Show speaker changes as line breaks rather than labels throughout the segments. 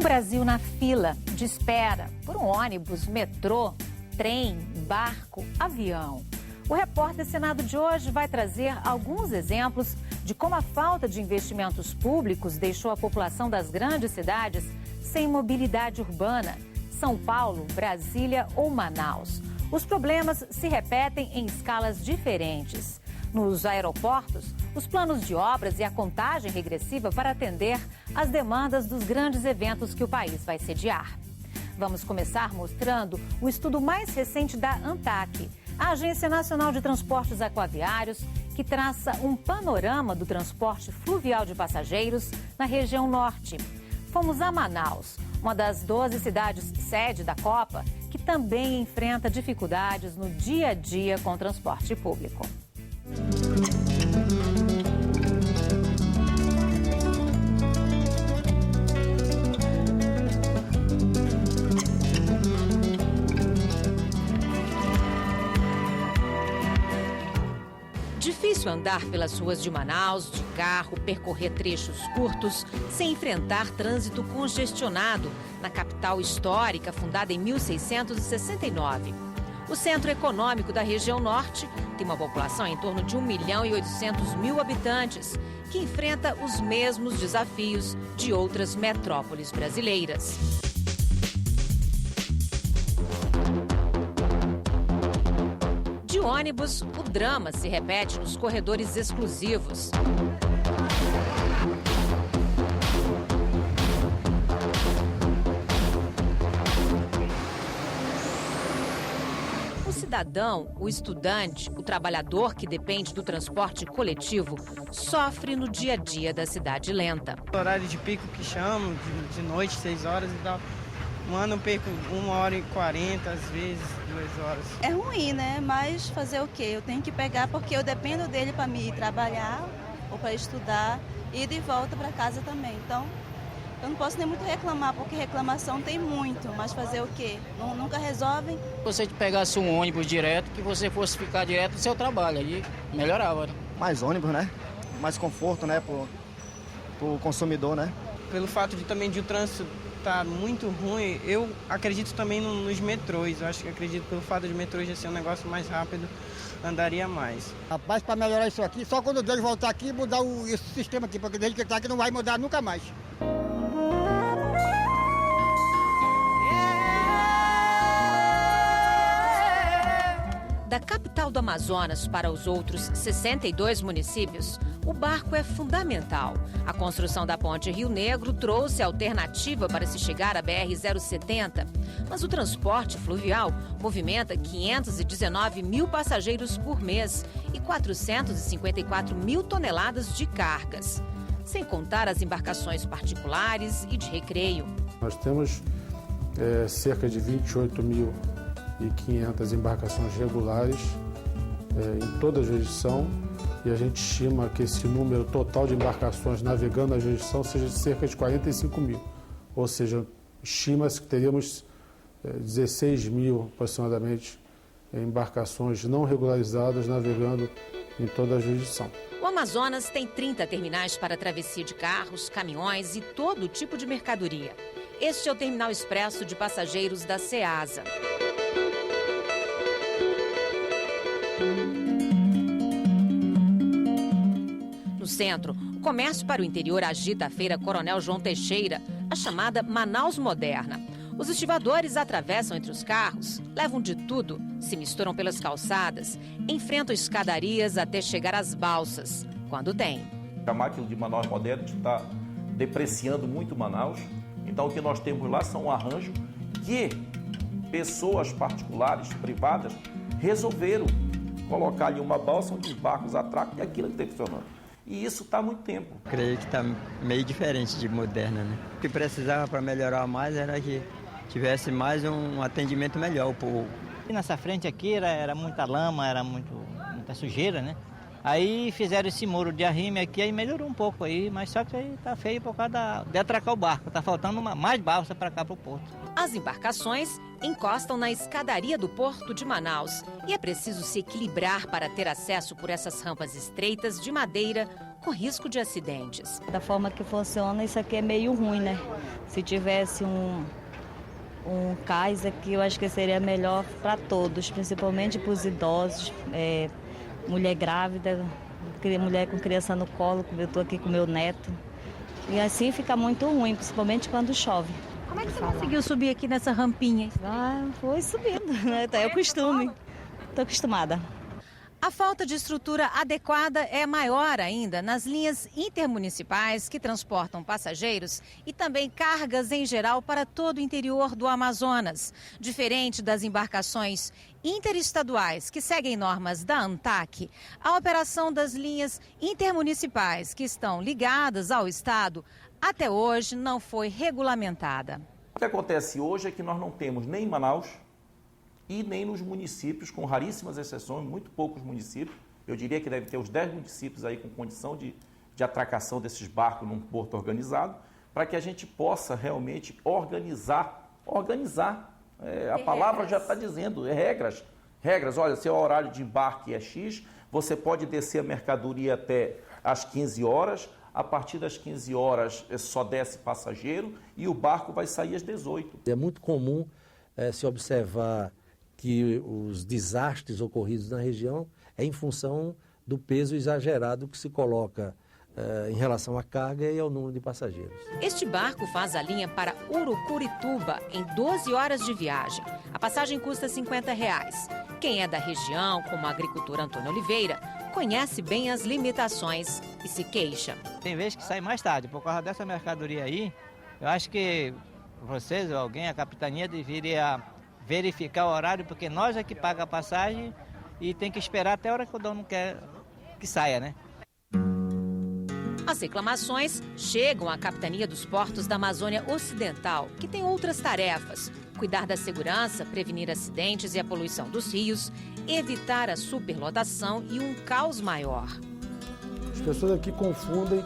Brasil na fila de espera por um ônibus, metrô, trem, barco, avião. O Repórter Senado de hoje vai trazer alguns exemplos de como a falta de investimentos públicos deixou a população das grandes cidades sem mobilidade urbana. São Paulo, Brasília ou Manaus. Os problemas se repetem em escalas diferentes. Nos aeroportos, os planos de obras e a contagem regressiva para atender às demandas dos grandes eventos que o país vai sediar. Vamos começar mostrando o estudo mais recente da ANTAQ, a Agência Nacional de Transportes Aquaviários, que traça um panorama do transporte fluvial de passageiros na região norte. Fomos a Manaus, uma das 12 cidades sede da Copa, que também enfrenta dificuldades no dia a dia com o transporte público. Difícil andar pelas ruas de Manaus, de carro, percorrer trechos curtos, sem enfrentar trânsito congestionado na capital histórica, fundada em 1669. O centro econômico da região norte tem uma população em torno de 1.800.000 habitantes, que enfrenta os mesmos desafios de outras metrópoles brasileiras. De ônibus, o drama se repete nos corredores exclusivos. O cidadão, o estudante, o trabalhador que depende do transporte coletivo sofre no dia a dia da cidade lenta.
O horário de pico que chamam, de noite, 6 horas e tal. Um ano eu perco 1h40, às vezes 2 horas.
É ruim, né? Mas fazer o quê? Eu tenho que pegar porque eu dependo dele para me ir trabalhar ou para estudar e ir de volta para casa também. Então, eu não posso nem muito reclamar, porque reclamação tem muito, mas fazer o quê? Nunca resolvem.
Se você pegasse um ônibus direto, que você fosse ficar direto no seu trabalho, aí melhorava, né?
Mais ônibus, né? Mais conforto, né, pro consumidor, né?
Pelo fato de o trânsito tá muito ruim, eu acredito também nos metrôs. Eu acredito pelo fato de metrôs já ser um negócio mais rápido, andaria mais.
Rapaz, para melhorar isso aqui, só quando Deus voltar aqui e mudar esse sistema aqui, porque desde que está aqui não vai mudar nunca mais.
Da capital do Amazonas para os outros 62 municípios, o barco é fundamental. A construção da ponte Rio Negro trouxe alternativa para se chegar à BR-070. Mas o transporte fluvial movimenta 519 mil passageiros por mês e 454 mil toneladas de cargas. Sem contar as embarcações particulares e de recreio.
Nós temos cerca de 28.500 embarcações regulares em toda a jurisdição e a gente estima que esse número total de embarcações navegando na jurisdição seja de cerca de 45 mil. Ou seja, estima-se que teríamos 16 mil aproximadamente embarcações não regularizadas navegando em toda a jurisdição.
O Amazonas tem 30 terminais para travessia de carros, caminhões e todo tipo de mercadoria. Este é o Terminal Expresso de Passageiros da Ceasa. No centro, o comércio para o interior agita a Feira Coronel João Teixeira, a chamada Manaus Moderna. Os estivadores atravessam entre os carros, levam de tudo, se misturam pelas calçadas, enfrentam escadarias até chegar às balsas, quando tem.
Chamar aquilo de Manaus Moderna está depreciando muito Manaus. Então o que nós temos lá são um arranjo que pessoas particulares, privadas, resolveram colocar ali uma balsa onde os barcos atracam e aquilo que está funcionando. E isso está há muito tempo.
Creio que está meio diferente de Moderna, né? O que precisava para melhorar mais era que tivesse mais um atendimento melhor ao povo.
Nessa frente aqui era muita lama, era muita sujeira, né? Aí fizeram esse muro de arrime aqui, aí melhorou um pouco aí, mas só que aí tá feio por causa de atracar o barco. Tá faltando mais balsa para cá, para o porto.
As embarcações encostam na escadaria do Porto de Manaus e é preciso se equilibrar para ter acesso por essas rampas estreitas de madeira com risco de acidentes.
Da forma que funciona, isso aqui é meio ruim, né? Se tivesse um cais aqui, eu acho que seria melhor para todos, principalmente para os idosos, mulher grávida, mulher com criança no colo, como eu estou aqui com meu neto. E assim fica muito ruim, principalmente quando chove.
Como é que você conseguiu subir aqui nessa rampinha?
Foi subindo, né? É o costume. Estou acostumada.
A falta de estrutura adequada é maior ainda nas linhas intermunicipais que transportam passageiros e também cargas em geral para todo o interior do Amazonas. Diferente das embarcações interestaduais que seguem normas da ANTAQ, a operação das linhas intermunicipais que estão ligadas ao Estado até hoje não foi regulamentada.
O que acontece hoje é que nós não temos nem em Manaus e nem nos municípios, com raríssimas exceções, muito poucos municípios. Eu diria que deve ter uns 10 municípios aí com condição de atracação desses barcos num porto organizado, para que a gente possa realmente organizar. A palavra já está dizendo, regras. Olha, seu horário de embarque é X, você pode descer a mercadoria até às 15 horas, a partir das 15 horas só desce passageiro e o barco vai sair às 18.
É muito comum se observar que os desastres ocorridos na região é em função do peso exagerado que se coloca em relação à carga e ao número de passageiros.
Este barco faz a linha para Urucurituba em 12 horas de viagem. A passagem custa R$50. Quem é da região, como o agricultor Antônio Oliveira, conhece bem as limitações e se queixa.
Tem vezes que sai mais tarde, por causa dessa mercadoria aí. Eu acho que vocês ou alguém, a capitania, deveria verificar o horário, porque nós é que paga a passagem e tem que esperar até a hora que o dono quer que saia, né?
As reclamações chegam à Capitania dos Portos da Amazônia Ocidental, que tem outras tarefas: cuidar da segurança, prevenir acidentes e a poluição dos rios, evitar a superlotação e um caos maior.
As pessoas aqui confundem,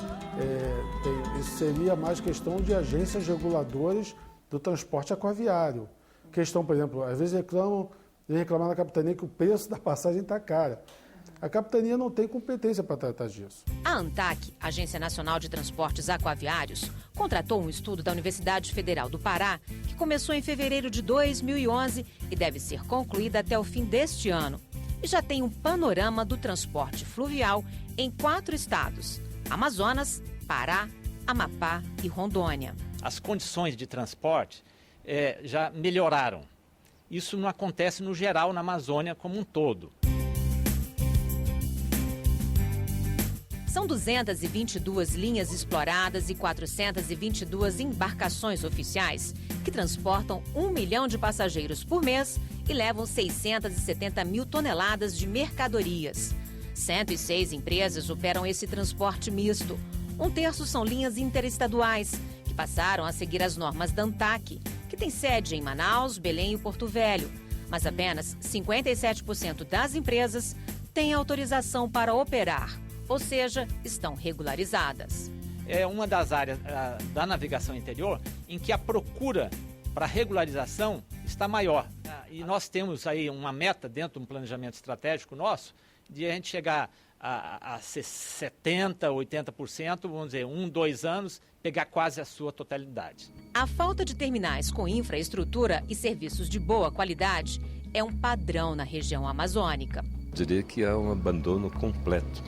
isso seria mais questão de agências reguladoras do transporte aquaviário. Questão, por exemplo, às vezes reclamar na capitania que o preço da passagem está cara. A capitania não tem competência para tratar disso.
A ANTAQ, Agência Nacional de Transportes Aquaviários, contratou um estudo da Universidade Federal do Pará, que começou em fevereiro de 2011 e deve ser concluída até o fim deste ano. E já tem um panorama do transporte fluvial em 4 estados: Amazonas, Pará, Amapá e Rondônia.
As condições de transporte já melhoraram. Isso não acontece no geral na Amazônia como um todo.
São 222 linhas exploradas e 422 embarcações oficiais que transportam 1 milhão de passageiros por mês e levam 670 mil toneladas de mercadorias. 106 empresas operam esse transporte misto. 1/3 são linhas interestaduais, que passaram a seguir as normas da ANTAQ, que tem sede em Manaus, Belém e Porto Velho. Mas apenas 57% das empresas têm autorização para operar, ou seja, estão regularizadas.
É uma das áreas da navegação interior em que a procura para regularização está maior. E nós temos aí uma meta dentro de um planejamento estratégico nosso de a gente chegar a 70%, 80%, vamos dizer, 1-2 anos, pegar quase a sua totalidade.
A falta de terminais com infraestrutura e serviços de boa qualidade é um padrão na região amazônica.
Diria que há um abandono completo.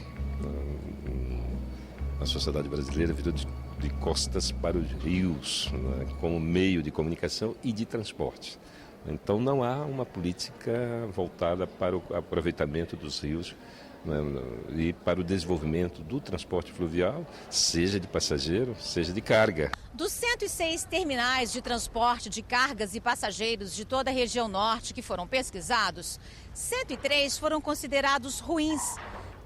A sociedade brasileira virou de costas para os rios, né, como meio de comunicação e de transporte. Então não há uma política voltada para o aproveitamento dos rios, né, e para o desenvolvimento do transporte fluvial, seja de passageiro, seja de carga.
Dos 106 terminais de transporte de cargas e passageiros de toda a região norte que foram pesquisados, 103 foram considerados ruins.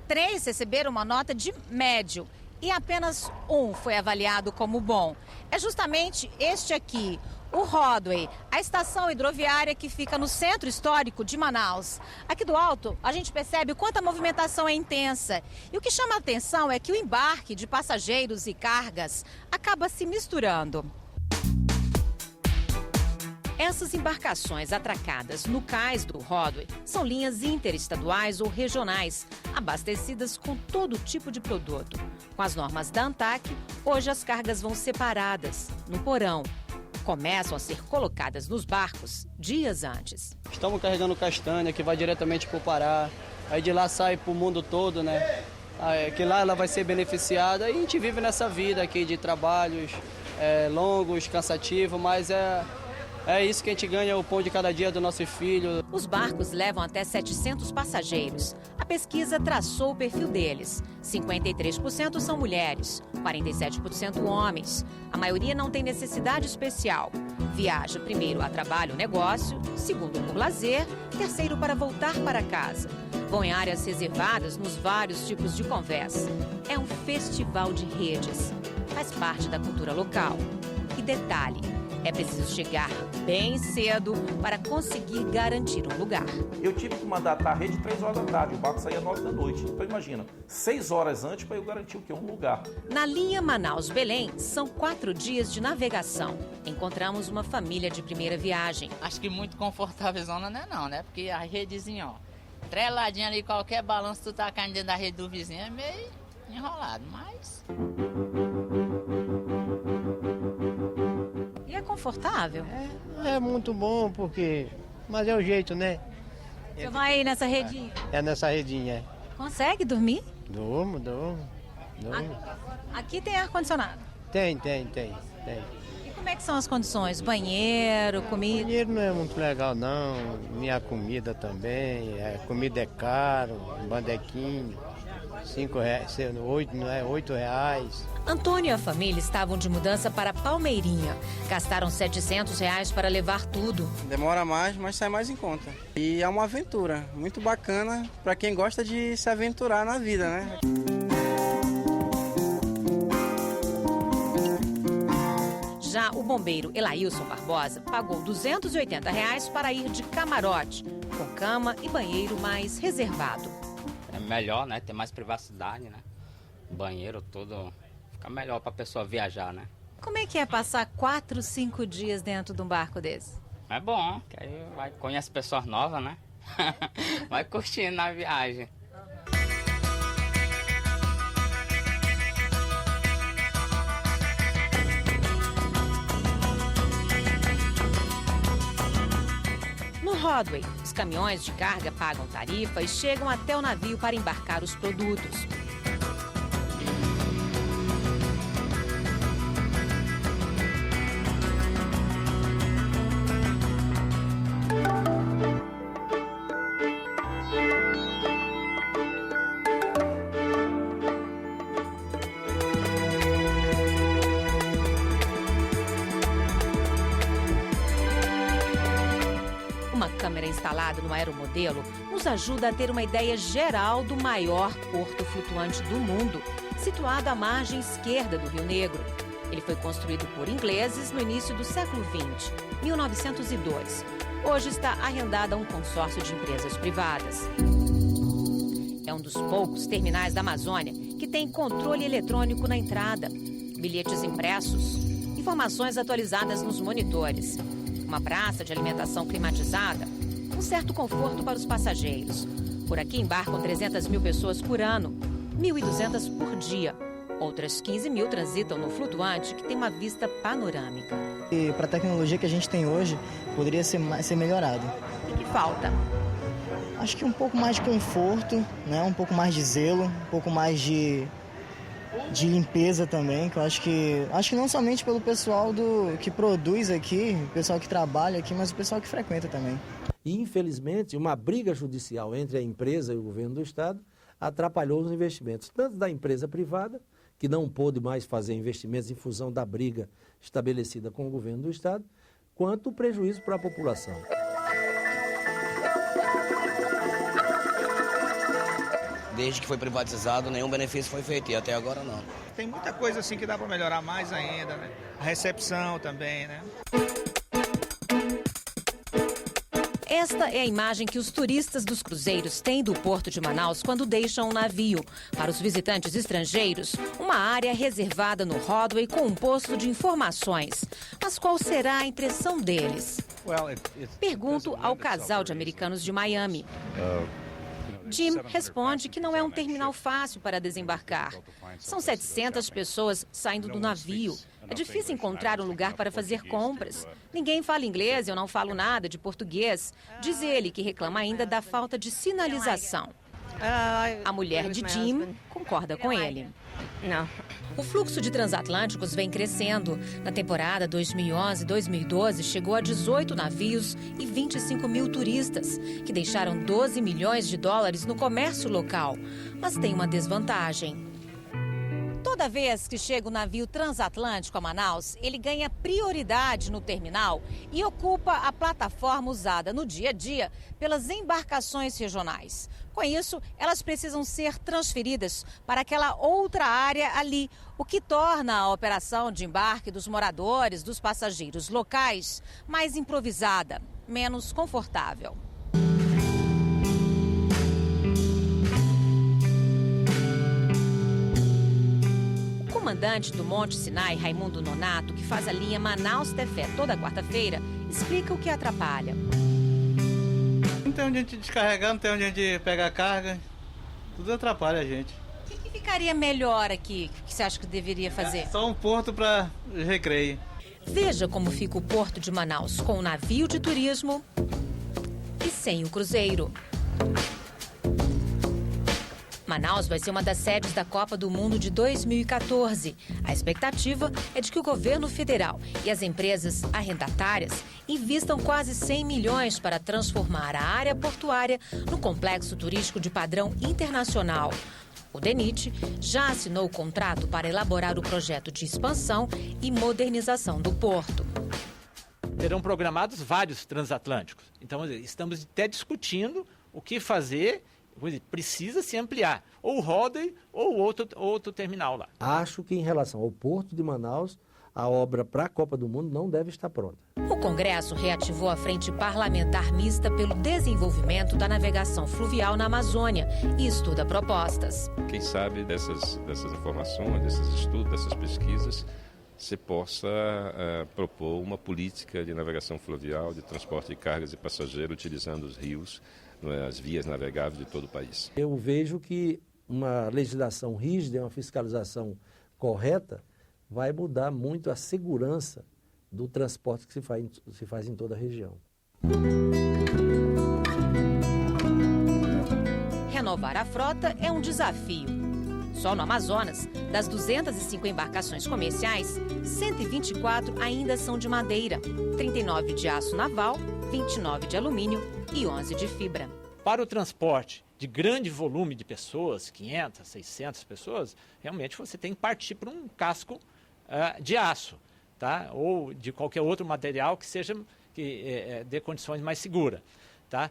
3 receberam uma nota de médio e apenas 1 foi avaliado como bom. É justamente este aqui, o Rodway, a estação hidroviária que fica no centro histórico de Manaus. Aqui do alto, a gente percebe o quanto a movimentação é intensa. E o que chama a atenção é que o embarque de passageiros e cargas acaba se misturando. Essas embarcações atracadas no cais do Rodway são linhas interestaduais ou regionais, abastecidas com todo tipo de produto. Com as normas da ANTAQ, hoje as cargas vão separadas, no porão. Começam a ser colocadas nos barcos dias antes.
Estamos carregando castanha, que vai diretamente para o Pará. Aí de lá sai para o mundo todo, né? Que lá ela vai ser beneficiada. E a gente vive nessa vida aqui de trabalhos longos, cansativos, mas é isso que a gente ganha, o pão de cada dia do nosso filho.
Os barcos levam até 700 passageiros. A pesquisa traçou o perfil deles. 53% são mulheres, 47% homens. A maioria não tem necessidade especial. Viaja primeiro a trabalho ou negócio, segundo por lazer, terceiro para voltar para casa. Vão em áreas reservadas nos vários tipos de conversa. É um festival de redes. Faz parte da cultura local. E detalhe, é preciso chegar bem cedo para conseguir garantir um lugar.
Eu tive que mandar a rede 3 horas da tarde, o barco saía 9 da noite. Então imagina, 6 horas antes para eu garantir o quê? Um lugar.
Na linha Manaus-Belém, são 4 dias de navegação. Encontramos uma família de primeira viagem.
Acho que muito confortável zona não, né? Porque a redezinha, ó, treladinha ali, qualquer balanço tu tá caindo dentro da rede do vizinho é meio enrolado, mas...
E é confortável?
É muito bom, porque... Mas é o jeito, né?
Você vai nessa redinha?
É nessa redinha,
Consegue dormir?
Durmo.
Aqui tem ar-condicionado?
Tem.
E como é que são as condições? Banheiro, comida?
Banheiro não é muito legal, não. Minha comida também. Comida é caro, bandequinho. R$8.
Antônio e a família estavam de mudança para Palmeirinha. Gastaram R$700 para levar tudo.
Demora mais, mas sai mais em conta. E é uma aventura muito bacana para quem gosta de se aventurar na vida, né?
Já o bombeiro Elailson Barbosa pagou R$280 para ir de camarote, com cama e banheiro mais reservado.
É melhor, né? Ter mais privacidade, né? Banheiro tudo fica melhor para a pessoa viajar, né?
Como é que é passar 4, 5 dias dentro de um barco desse?
É bom, que aí conhece pessoas novas, né? Vai curtindo na viagem.
No Rodway, os caminhões de carga pagam tarifa e chegam até o navio para embarcar os produtos. Uma câmera instalada no aeromodelo nos ajuda a ter uma ideia geral do maior porto flutuante do mundo, situado à margem esquerda do Rio Negro. Ele foi construído por ingleses no início do século XX, 1902. Hoje está arrendado a um consórcio de empresas privadas. É um dos poucos terminais da Amazônia que tem controle eletrônico na entrada, bilhetes impressos, informações atualizadas nos monitores, uma praça de alimentação climatizada, um certo conforto para os passageiros. Por aqui embarcam 300 mil pessoas por ano, 1.200 por dia. Outras 15 mil transitam no flutuante, que tem uma vista panorâmica.
E para a tecnologia que a gente tem hoje, poderia ser melhorado.
O que falta?
Acho que um pouco mais de conforto, né? Um pouco mais de zelo, um pouco mais de limpeza também, que eu acho que não somente pelo pessoal que produz aqui, o pessoal que trabalha aqui, mas o pessoal que frequenta também.
E, infelizmente, uma briga judicial entre a empresa e o governo do estado atrapalhou os investimentos, tanto da empresa privada, que não pôde mais fazer investimentos em função da briga estabelecida com o governo do estado, quanto o prejuízo para a população.
Desde que foi privatizado, nenhum benefício foi feito, e até agora não.
Tem muita coisa assim que dá para melhorar mais ainda, né? A recepção também, né?
Esta é a imagem que os turistas dos cruzeiros têm do Porto de Manaus quando deixam um navio. Para os visitantes estrangeiros, uma área reservada no Rodway com um posto de informações. Mas qual será a impressão deles? Pergunto ao casal de americanos de Miami. Jim responde que não é um terminal fácil para desembarcar. São 700 pessoas saindo do navio. É difícil encontrar um lugar para fazer compras. Ninguém fala inglês, eu não falo nada de português. Diz ele que reclama ainda da falta de sinalização. A mulher de Jim concorda com ele.
Não.
O fluxo de transatlânticos vem crescendo. Na temporada 2011-2012, chegou a 18 navios e 25 mil turistas, que deixaram 12 milhões de dólares no comércio local. Mas tem uma desvantagem. Toda vez que chega o navio transatlântico a Manaus, ele ganha prioridade no terminal e ocupa a plataforma usada no dia a dia pelas embarcações regionais. Com isso, elas precisam ser transferidas para aquela outra área ali, o que torna a operação de embarque dos moradores, dos passageiros locais, mais improvisada, menos confortável. O comandante do Monte Sinai, Raimundo Nonato, que faz a linha Manaus-Tefé toda quarta-feira, explica o que atrapalha.
Não tem onde a gente descarregar, não tem onde a gente pegar carga, tudo atrapalha a gente.
O que ficaria melhor aqui, que você acha que deveria fazer?
Só um porto para recreio.
Veja como fica o porto de Manaus, com o navio de turismo e sem o cruzeiro. Manaus vai ser uma das sedes da Copa do Mundo de 2014. A expectativa é de que o governo federal e as empresas arrendatárias invistam quase 100 milhões para transformar a área portuária no complexo turístico de padrão internacional. O DENIT já assinou o contrato para elaborar o projeto de expansão e modernização do porto.
Terão programados vários transatlânticos. Então, estamos até discutindo o que fazer. Precisa se ampliar, ou o Rodney ou outro terminal lá.
Acho que em relação ao Porto de Manaus, a obra para a Copa do Mundo não deve estar pronta.
O Congresso reativou a Frente Parlamentar Mista pelo desenvolvimento da navegação fluvial na Amazônia e estuda propostas.
Quem sabe dessas informações, desses estudos, dessas pesquisas, se possa propor uma política de navegação fluvial, de transporte de cargas e passageiros utilizando os rios, as vias navegáveis de todo o país.
Eu vejo que uma legislação rígida, uma fiscalização correta, vai mudar muito a segurança do transporte que se faz em toda a região.
Renovar a frota é um desafio. Só no Amazonas, das 205 embarcações comerciais, 124 ainda são de madeira, 39 de aço naval, 29 de alumínio e 11 de fibra.
Para o transporte de grande volume de pessoas, 500, 600 pessoas, realmente você tem que partir para um casco de aço, tá? Ou de qualquer outro material que dê condições mais seguras, tá?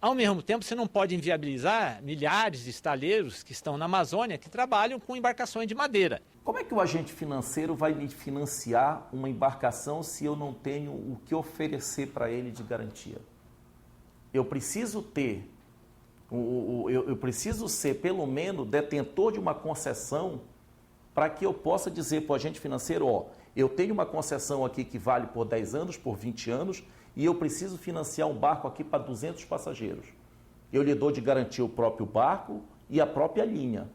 Ao mesmo tempo, você não pode inviabilizar milhares de estaleiros que estão na Amazônia que trabalham com embarcações de madeira.
Como é que o agente financeiro vai me financiar uma embarcação se eu não tenho o que oferecer para ele de garantia? Eu preciso ter, eu preciso ser pelo menos detentor de uma concessão para que eu possa dizer para o agente financeiro, ó, eu tenho uma concessão aqui que vale por 10 anos, por 20 anos, e eu preciso financiar um barco aqui para 200 passageiros. Eu lhe dou de garantia o próprio barco e a própria linha.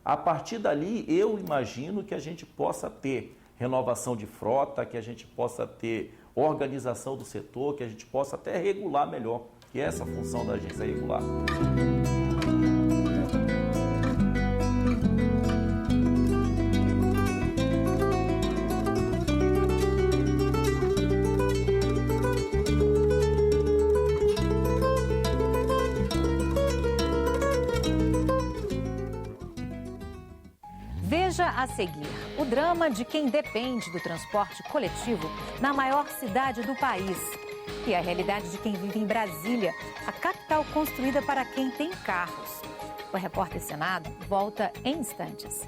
A partir dali, eu imagino que a gente possa ter renovação de frota, que a gente possa ter organização do setor, que a gente possa até regular melhor, que é essa a função da agência regular.
Veja a seguir o drama de quem depende do transporte coletivo na maior cidade do país. E a realidade de quem vive em Brasília, a capital construída para quem tem carros. O Repórter Senado volta em instantes.